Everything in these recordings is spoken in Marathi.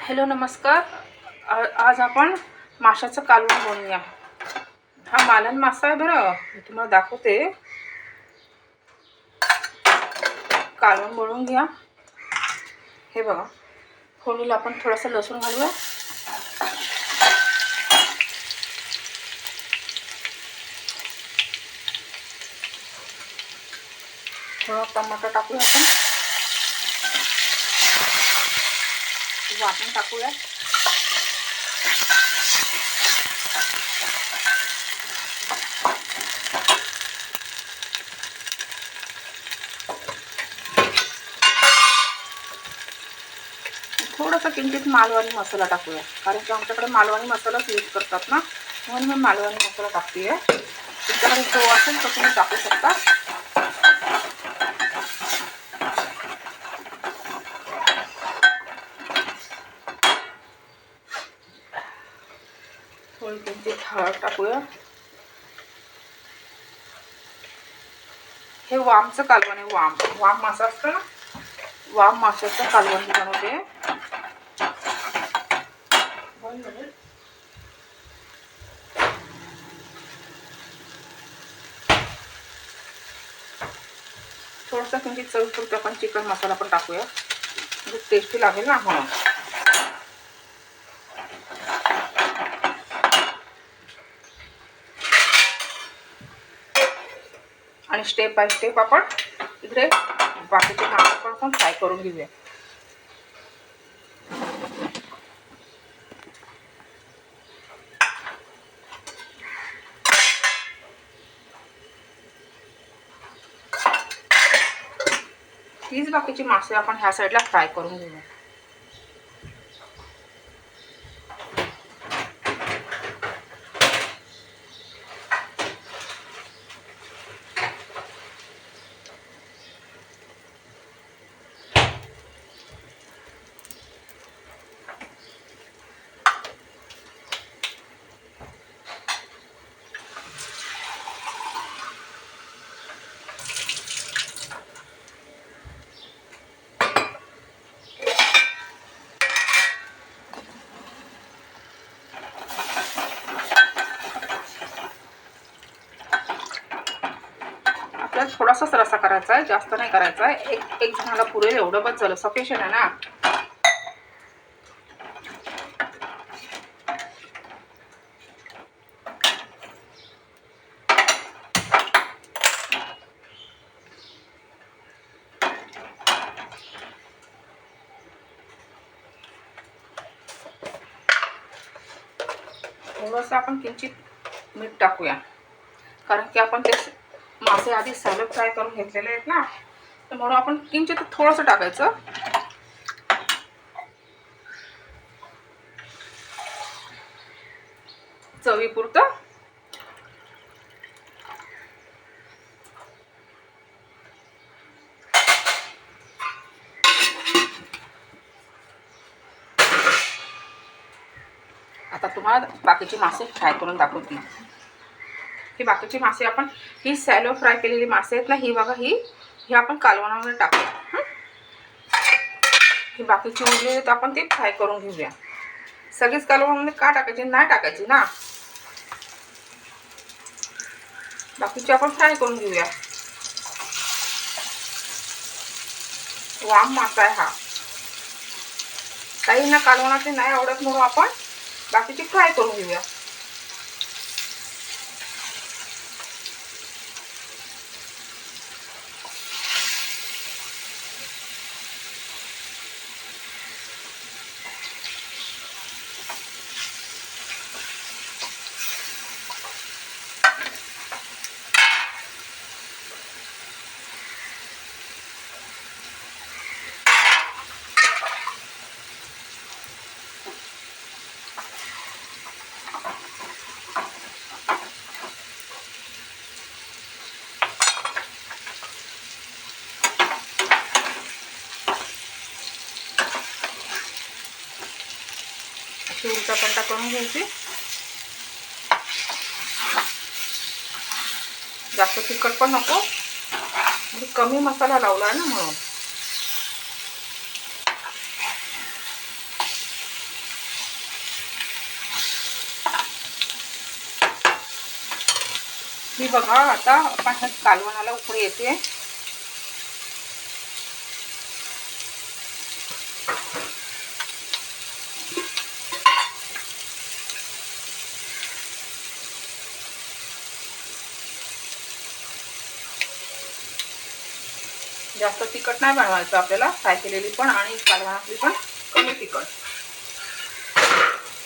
हॅलो नमस्कार. आज आपण माशाचं कालवण बनवूया. हा मालन मासा आहे बरं, मी तुम्हाला दाखवते. कालवण बनवून घ्या. हे बघा, फोडणीला आपण थोडंसं लसूण घालूया. थोडा टमाटर टाकूया आपण. वाटण टाकूया. थोडासा किंचित मालवणी मसाला टाकूया, कारण की आमच्याकडे मालवणी मसालाच यूज करतात ना, म्हणून मी मालवणी मसाला टाकते. तुमच्याकडे जो असेल तर तुम्ही टाकू शकता. थोडी किंचित हळद टाकूया. हे वामचं कालवण आहे. वाम मासा असतो ना, वाम माशाचं कालवण बनवते. थोडंसं किंचित चवीपुरतं आपण चिकन मसाला पण टाकूया, म्हणजे टेस्टी लागेल ना म्हणून. आणि स्टेप बाय स्टेप आपण इकडे बाकीचे मासे पण आपण फ्राय करून घेऊया. हीच बाकीची मासे आपण ह्या साईडला फ्राय करून घेऊया. आपल्याला थोडासाच रस्सा करायचा आहे, जास्त नाही करायचा आहे. एक जणाला पुरेल एवढं बस झालं, सफिशियंट आहे ना. थोडंसं आपण किंचित मीठ टाकूया, कारण की आपण ते मासे आधी सॅलो फ्राय करून घेतलेले आहेत ना, तर म्हणून आपण किंचित थोडंसं टाकायचं. चवीपुरतं. आता तुम्हाला बाकीचे मासे फ्राय करून दाखवते. ही बाकीची मासे आपण, ही सॅलो फ्राय केलेली मासे आहेत ना, ही बघा, ही आपण कालवणामध्ये टाकूया. ही बाकीची उरलेली तर आपण ती फ्राय करून घेऊया. सगळीच कालवणामध्ये का टाकायची, नाही टाकायची ना, बाकीची आपण फ्राय करून घेऊया. वाम मासा आहे हा. काहींना कालवणाचे नाही आवडत म्हणून आपण बाकीची फ्राय करून घेऊया. उलटा पलटा करून घ्यायची. जास्त तिखट पण नको, म्हणजे कमी मसाला लावला ना म्हणून. ही बघा आता आपण ह्या कालवणाला उकळी येते. जास्त तिखट नाही बनवायचं आपल्याला, फ्राय केलेली पण आणि कालवणातली पण कमी तिखट.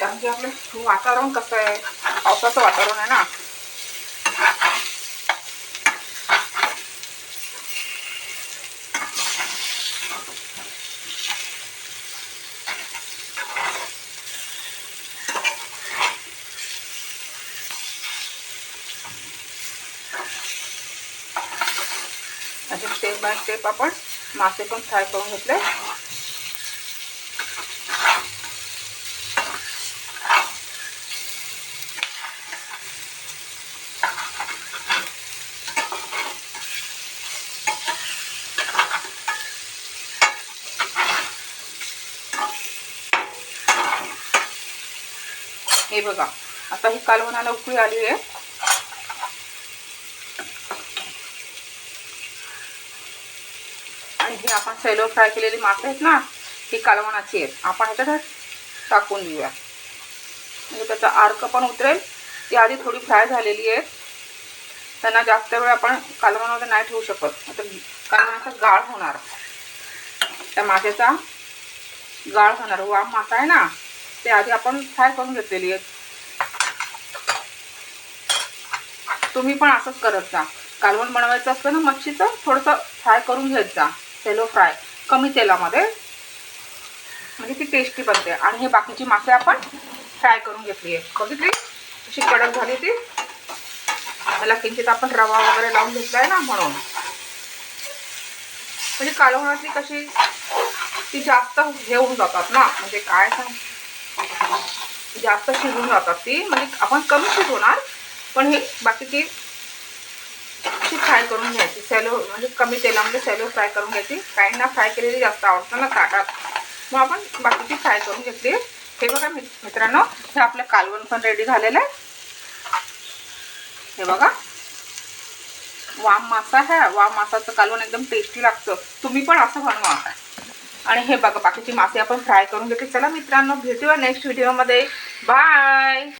कारण की आपलं वातावरण कसं आहे, पावसाचं वातावरण आहे ना. असे स्टेप बाय स्टेप आपण मासे पण फ्राय करून घेतले. हे बघा आता ही कालवणाला उकळी आली आहे. आणि हे आपण सॅलो फ्राय केलेली मासे आहेत ना, ही कालवणाची आहेत. आपण ह्याच्यात टाकून देऊया म्हणजे त्याचा अर्क पण उतरेल. ती आधी थोडी फ्राय झालेली आहे, त्यांना जास्त वेळ आपण कालवणामध्ये नाही ठेवू शकत. आता कालवणाचा गाळ होणार, त्या माशाचा गाळ होणार. वाम मासा आहे ना, ते आधी आपण फ्राय करून घेतलेली आहे. तुम्ही पण असंच करत जा. कालवण बनवायचं असतं ना मच्छीचं, थोडंसं फ्राय करून घ्यायचं जा, सॅलो फ्राय कमी तेलामध्ये, म्हणजे ती टेस्टी बनते. आणि हे बाकीची मासे आपण फ्राय करून घेतली आहे. बघितली अशी कडक झाली ती. त्याला किंचित आपण रवा वगैरे लावून घेतला आहे ना, म्हणून. म्हणजे कालवणातली कशी ती जास्त हे होऊन जातात ना, म्हणजे काय सांग, जास्त शिजून जातात ती. म्हणजे आपण कमी शिजवणार, पण हे बाकीची फ्राय करून घ्यायची सॅलो, म्हणजे कमी तेलामध्ये सॅलो फ्राय करून घ्यायची. काहींना फ्राय केलेली जास्त आवडतं ना ताटात, मग आपण बाकीची फ्राय करून घेतली. हे बघा मित्रांनो, हे आपलं कालवण पण रेडी झालेलं आहे. हे बघा वाम मासा आहे. वाम मासाचं कालवण एकदम टेस्टी लागतं. तुम्ही पण असं बनवा. आणि हे बघा बाकीची मासे आपण फ्राय करून घेतली. चला मित्रांनो, भेटूया नेक्स्ट व्हिडिओमध्ये. बाय.